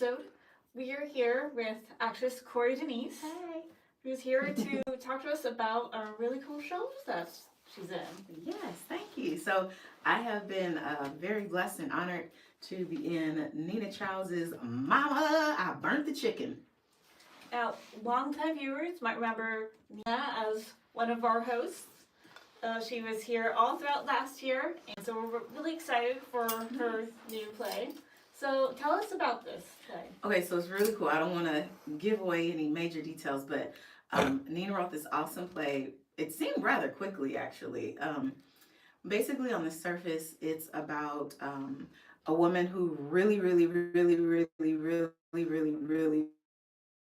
episode. We are here with actress Kori Denise, Hey. who's here to talk to us about a really cool shows that she's in. Yes, thank you. So I have been very blessed and honored to be in Nina Child's Mama, I Burnt the Chicken. Now, longtime viewers might remember Nina as one of our hosts. She was here all throughout last year, and so we're really excited for her new play. So tell us about this play. Okay, so it's really cool. I don't want to give away any major details, but Nina wrote this awesome play. It seemed rather quickly, actually. Basically, on the surface, it's about a woman who really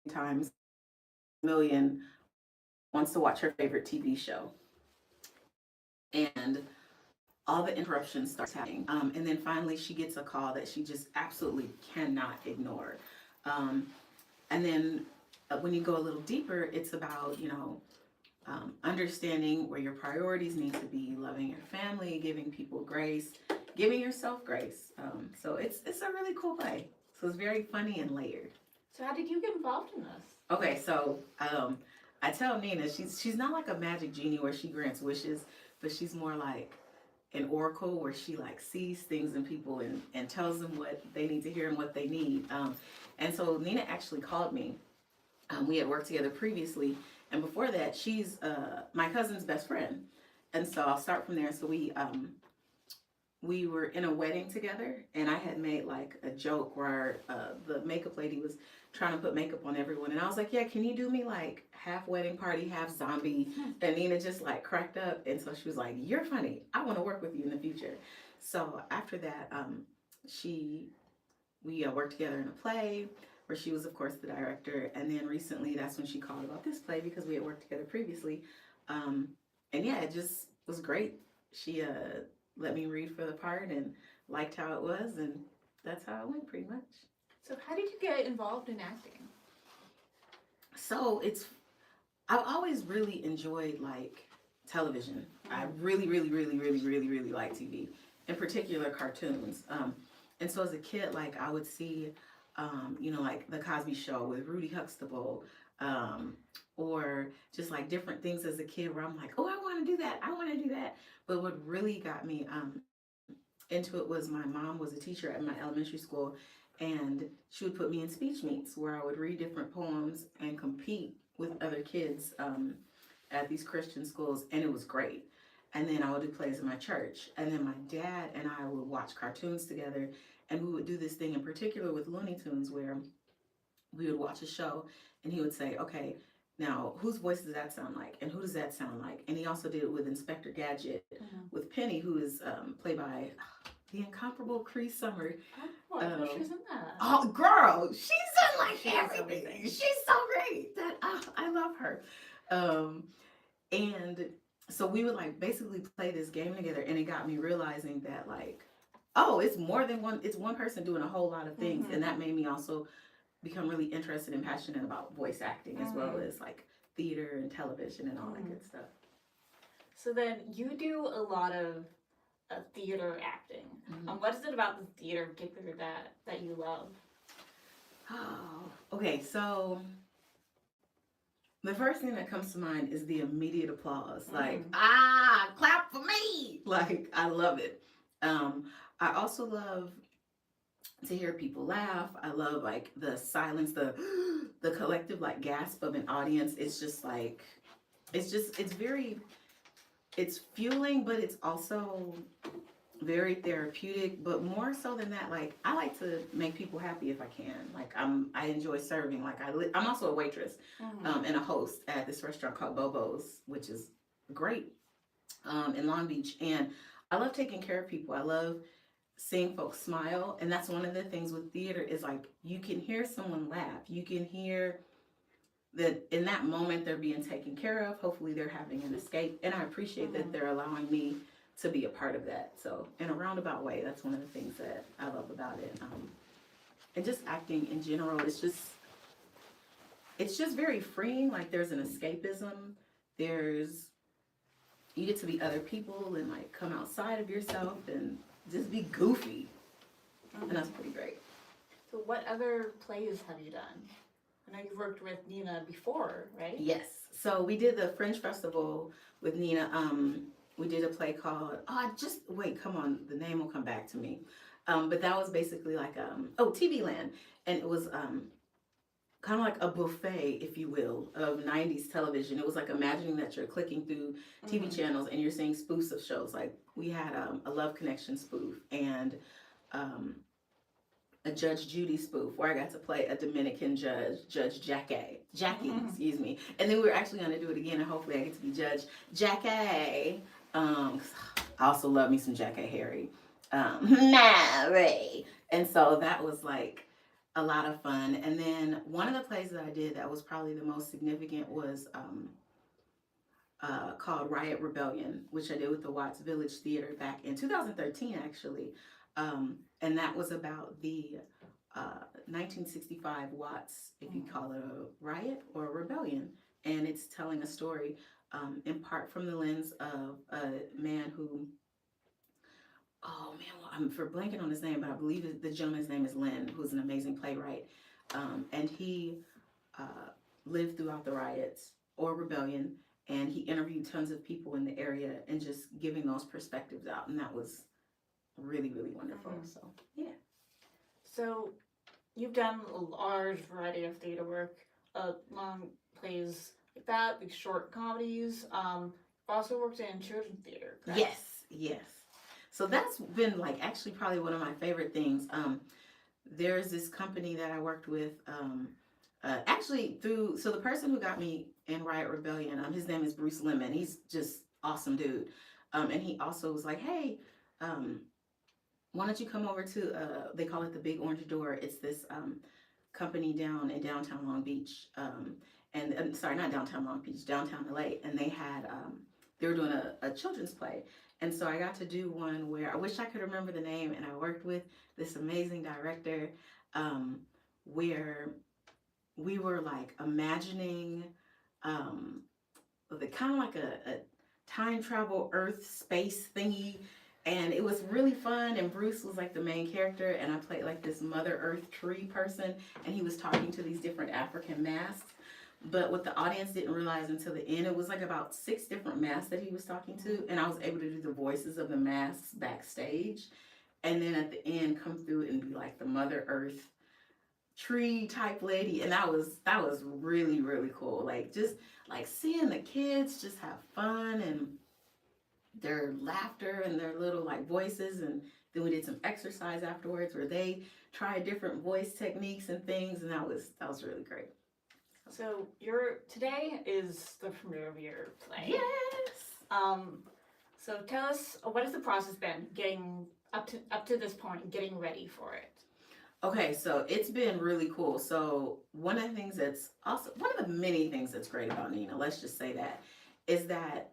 times million wants to watch her favorite TV show. And all the interruptions start happening. And then finally she gets a call that she just absolutely cannot ignore. And then when you go a little deeper, it's about, understanding where your priorities need to be, loving your family, giving people grace, giving yourself grace. So it's a really cool play. So it's very funny and layered. So how did you get involved in this? Okay, so I tell Nina she's not like a magic genie where she grants wishes, but she's more like an oracle where she like sees things in people and tells them what they need to hear and what they need. And so Nina actually called me. We had worked together previously, and before that, she's my cousin's best friend. And so I'll start from there. So we were in a wedding together, and I had made like a joke where the makeup lady was trying to put makeup on everyone, and I was like, yeah, can you do me like half wedding party, half zombie? And Nina just like cracked up, and so she was like, you're funny, I want to work with you in the future. So after that, we worked together in a play where she was of course the director, and then recently that's when she called about this play because we had worked together previously. And yeah, it just was great. She let me read for the part and liked how it was, and that's how it went pretty much. So how did you get involved in acting? So I've always really enjoyed like television. I really like TV, in particular cartoons. And so as a kid, like I would see, like the Cosby Show with Rudy Huxtable, or just like different things as a kid where I'm like, oh, I want to do that. I want to do that. But what really got me into it was my mom was a teacher at my elementary school, and she would put me in speech meets where I would read different poems and compete with other kids at these Christian schools, and it was great. And then I would do plays in my church, and then my dad and I would watch cartoons together, and we would do this thing in particular with Looney Tunes where we would watch a show, and he would say, okay, now whose voice does that sound like, and who does that sound like? And he also did it with Inspector Gadget, with Penny, who is played by the incomparable Cree Summer. Oh, she's in that. Oh, girl, she's in like everything. She's so great. That I love her. And so we would like basically play this game together, and it got me realizing that like, oh, it's more than one. It's one person doing a whole lot of things, and that made me also become really interested and passionate about voice acting as well as like theater and television and all that good stuff. So then you do a lot of theater acting. What is it about the theater in particular that you love? Oh, okay. So the first thing that comes to mind is the immediate applause. Like, clap for me. Like, I love it. I also love to hear people laugh. I love like the silence, the collective like gasp of an audience. It's just like, it's fueling, but it's also very therapeutic. But more so than that, like I like to make people happy if I can. Like I enjoy serving. Like I'm also a waitress and a host at this restaurant called Bobo's, which is great in Long Beach. And I love taking care of people. I love seeing folks smile, and that's one of the things with theater is like you can hear someone laugh. You can hear that in that moment they're being taken care of. Hopefully they're having an escape, and I appreciate that they're allowing me to be a part of that. So in a roundabout way, that's one of the things that I love about it. And just acting in general, it's just very freeing. Like there's an escapism. You get to be other people and like come outside of yourself and just be goofy. And that's pretty great. So what other plays have you done? I know you've worked with Nina before, right? Yes. So we did the Fringe Festival with Nina. We did a play called, wait, come on, the name will come back to me. But that was basically like, TV Land. And it was kind of like a buffet, if you will, of 90s television. It was like imagining that you're clicking through TV channels and you're seeing spoofs of shows. Like we had a Love Connection spoof and a Judge Judy spoof where I got to play a Dominican judge, Judge Jackie, excuse me. And then we were actually going to do it again, and hopefully I get to be Judge Jackie. 'Cause I also love me some Jackie Harry. Mary. And so that was like a lot of fun. And then one of the plays that I did that was probably the most significant was called Riot Rebellion, which I did with the Watts Village Theater back in 2013, actually. And that was about the 1965 Watts, if you call it a riot or a rebellion. And it's telling a story in part from the lens of a man who, I'm for blanking on his name, but I believe the gentleman's name is Lynn, who's an amazing playwright. And he lived throughout the riots or rebellion, and he interviewed tons of people in the area and just giving those perspectives out. And that was really, really wonderful. So, yeah. So you've done a large variety of theater work, long plays like that, like short comedies. Also worked in children's theater, correct? Yes. So that's been like actually probably one of my favorite things. There's this company that I worked with, so the person who got me in Riot Rebellion, his name is Bruce Lemon. He's just awesome dude. And he also was like, hey, why don't you come over to, they call it the Big Orange Door. It's this company down in downtown Long Beach. Sorry, not downtown Long Beach, downtown LA. And they had, they were doing a children's play. And so I got to do one where I wish I could remember the name, and I worked with this amazing director where we were like imagining the kind of like a time travel Earth space thingy. And it was really fun, and Bruce was like the main character, and I played like this Mother Earth tree person, and he was talking to these different African masks. But what the audience didn't realize until the end, it was like about 6 different masks that he was talking to, and I was able to do the voices of the masks backstage, and then at the end come through and be like the Mother Earth tree type lady, and that was really, really cool. Like just like seeing the kids just have fun and their laughter and their little like voices, and then we did some exercise afterwards where they tried different voice techniques and things, and that was really great. So today is the premiere of your play. Yes. So tell us, what has the process been getting up to this point, getting ready for it? Okay, so it's been really cool. So one of the many things that's great about Nina, let's just say that, is that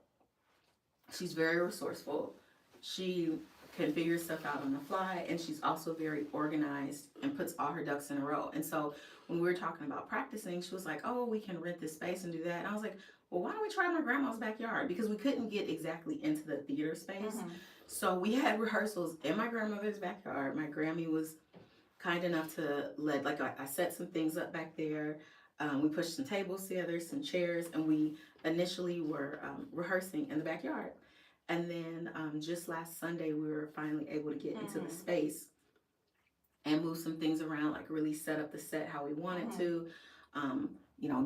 she's very resourceful. She can figure stuff out on the fly, and she's also very organized and puts all her ducks in a row. And so when we were talking about practicing, she was like, oh, we can rent this space and do that. And I was like, well, why don't we try my grandma's backyard? Because we couldn't get exactly into the theater space. So we had rehearsals in my grandmother's backyard. My Grammy was kind enough to I set some things up back there. We pushed some tables together, some chairs, and we initially were rehearsing in the backyard. And then just last Sunday, we were finally able to get into the space and move some things around, like really set up the set how we wanted to,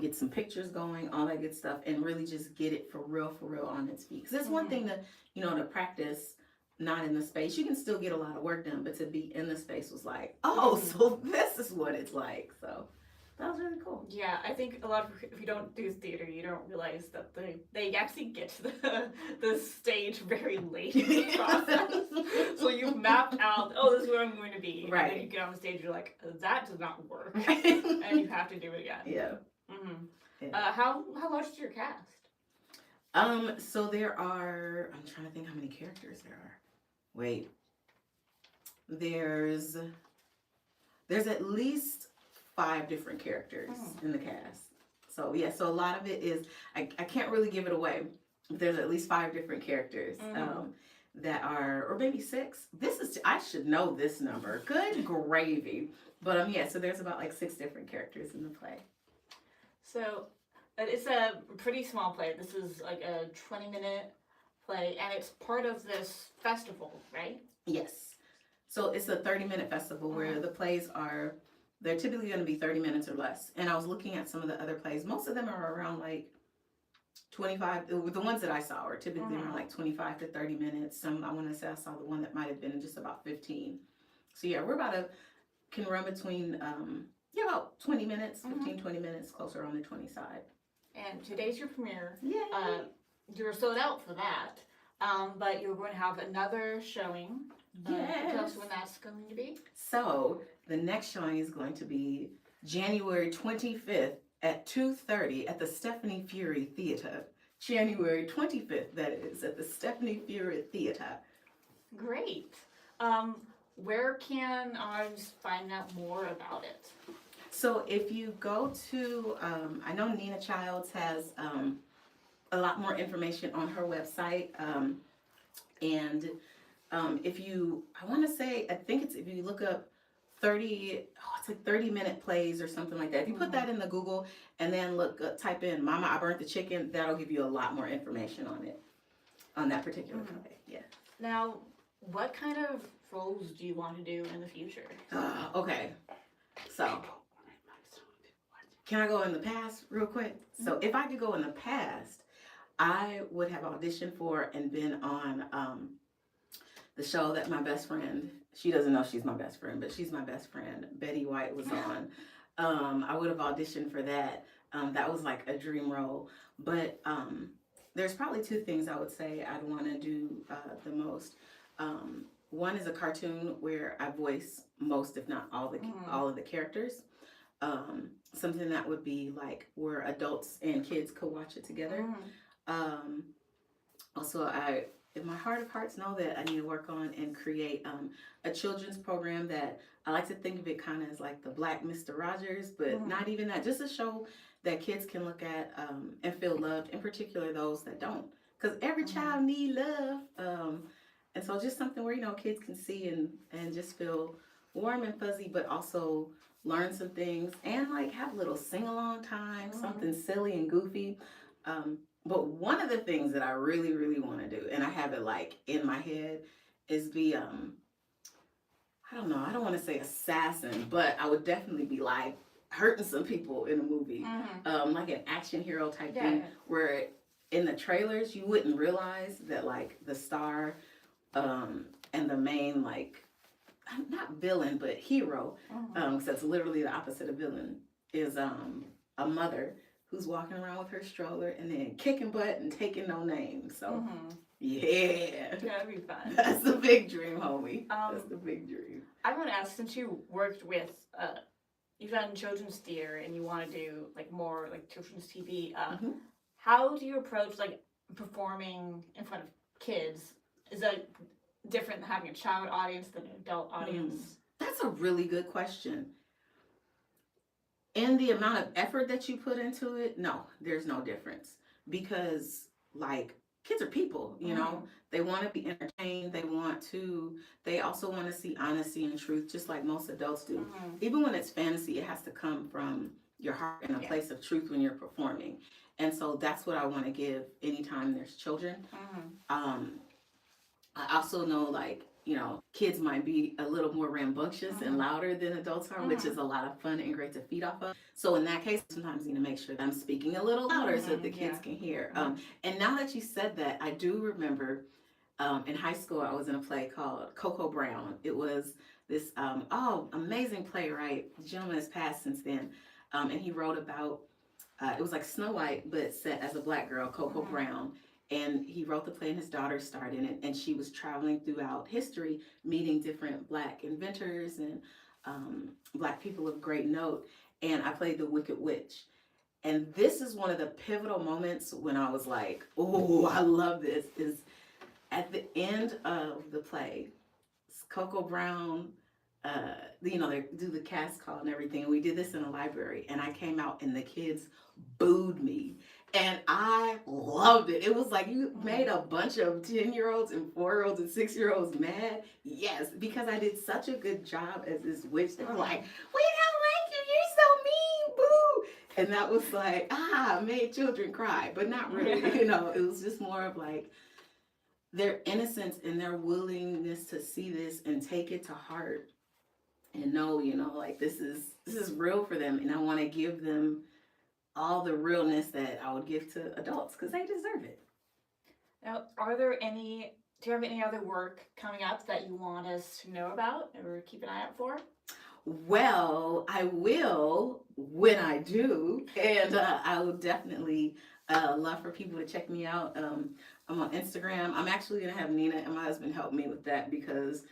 get some pictures going, all that good stuff, and really just get it for real on its feet. Because it's one thing to practice not in the space. You can still get a lot of work done, but to be in the space was like, so this is what it's like. So that was really cool. Yeah, I think a lot of, if you don't do theater, you don't realize that they actually get to the stage very late in the process. So you've mapped out, this is where I'm going to be. Right. And then you get on the stage, you're like, that does not work. And you have to do it again. Yeah. Yeah. How large is your cast? So there are, I'm trying to think how many characters there are. Wait. There's at least 5 different characters in the cast. So yeah, so a lot of it is, I can't really give it away. There's at least 5 different characters that are, or maybe 6. I should know this number. Good gravy. But yeah, so there's about like 6 different characters in the play. So it's a pretty small play. This is like a 20-minute play, and it's part of this festival, right? Yes. So it's a 30-minute festival where the plays are, they're typically going to be 30 minutes or less. And I was looking at some of the other plays. Most of them are around like 25. The ones that I saw are typically around like 25 to 30 minutes. Some, I want to say I saw the one that might have been just about 15. So yeah, can run between, about 20 minutes, 15, 20 minutes, closer on the 20 side. And today's your premiere. Yeah. You're sold out for that. But you're going to have another showing. Yes. Tell us when that's going to be. So the next showing is going to be January 25th at 2:30 at the Stephanie Fury Theater. January 25th, that is, at the Stephanie Fury Theater. Great. Where can I find out more about it? So if you go to, I know Nina Childs has a lot more information on her website. And if you, I want to say, I think it's, if you look up 30-minute plays or something like that. If you put that in the Google and then type in Mama, I Burnt the Chicken, that'll give you a lot more information on it, on that particular play. Yeah. Now, what kind of roles do you want to do in the future? Okay. So, can I go in the past real quick? So, if I could go in the past, I would have auditioned for and been on the show that my best friend, she doesn't know she's my best friend, but she's my best friend, Betty White, was on. I would have auditioned for that. That was like a dream role. But there's probably 2 things I would say I'd want to do the most. One is a cartoon where I voice most, if not all of the characters. Something that would be like where adults and kids could watch it together. Also, I, in my heart of hearts, know that I need to work on and create a children's program that I like to think of it kind of as like the Black Mr. Rogers, but not even that. Just a show that kids can look at and feel loved, in particular those that don't. Because every child needs love. And so just something where, kids can see and just feel warm and fuzzy, but also learn some things and like have a little sing-along time, something silly and goofy. But one of the things that I really, really want to do, and I have it like in my head, is be, I don't know, I don't want to say assassin, but I would definitely be like hurting some people in a movie. Like an action hero type thing, where in the trailers you wouldn't realize that like the star and the main, like, not villain, but hero, because that's literally the opposite of villain, is a mother who's walking around with her stroller and then kicking butt and taking no names. So, yeah. That'd be fun. That's the big dream, homie. That's the big dream. I want to ask, since you worked with, you've done children's theater and you want to do like more like children's TV, how do you approach like performing in front of kids? Is that different than having a child audience than an adult audience? That's a really good question. In the amount of effort that you put into it, no, there's no difference. Because, like, kids are people, They want to be entertained. They also want to see honesty and truth, just like most adults do. Even when it's fantasy, it has to come from your heart and a place of truth when you're performing. And so that's what I want to give anytime there's children. I also know, like, kids might be a little more rambunctious and louder than adults are, which is a lot of fun and great to feed off of. So in that case, sometimes you need to make sure that I'm speaking a little louder so that the kids can hear. And now that you said that, I do remember in high school, I was in a play called Coco Brown. It was this, amazing playwright. The gentleman has passed since then. And he wrote about, it was like Snow White, but set as a Black girl, Coco Brown. And he wrote the play and his daughter starred in it. And she was traveling throughout history, meeting different Black inventors and Black people of great note. And I played the Wicked Witch. And this is one of the pivotal moments when I was like, oh, I love this, is at the end of the play, Coco Brown they do the cast call and everything. And we did this in a library, and I came out and the kids booed me. And I loved it. It was like you made a bunch of 10-year-olds and 4-year-olds and 6-year-olds mad. Yes, because I did such a good job as this witch. They were like, we don't like you. You're so mean. Boo. And that was like, made children cry, but not really. It was just more of like their innocence and their willingness to see this and take it to heart and know, like this is real for them. And I want to give them all the realness that I would give to adults because they deserve it. Now, do you have any other work coming up that you want us to know about or keep an eye out for? Well, I will when I do, and I would definitely love for people to check me out. I'm on Instagram. I'm actually going to have Nina and my husband help me with that because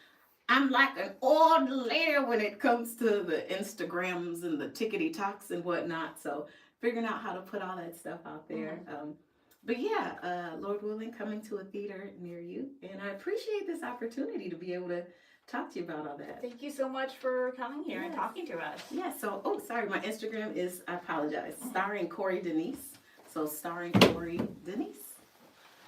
I'm like an old lady when it comes to the Instagrams and the tickety-talks and whatnot. So figuring out how to put all that stuff out there. But yeah, Lord willing, coming to a theater near you. And I appreciate this opportunity to be able to talk to you about all that. Thank you so much for coming here and talking to us. Yeah, so, sorry, my Instagram is, I apologize, starring Kori Denise. So starring Kori Denise.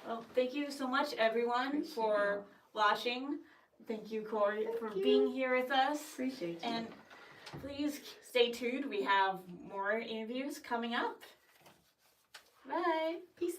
Well, thank you so much, everyone, for watching. Thank you, Kori, for being here with us. Appreciate you. And please stay tuned. We have more interviews coming up. Bye. Peace out.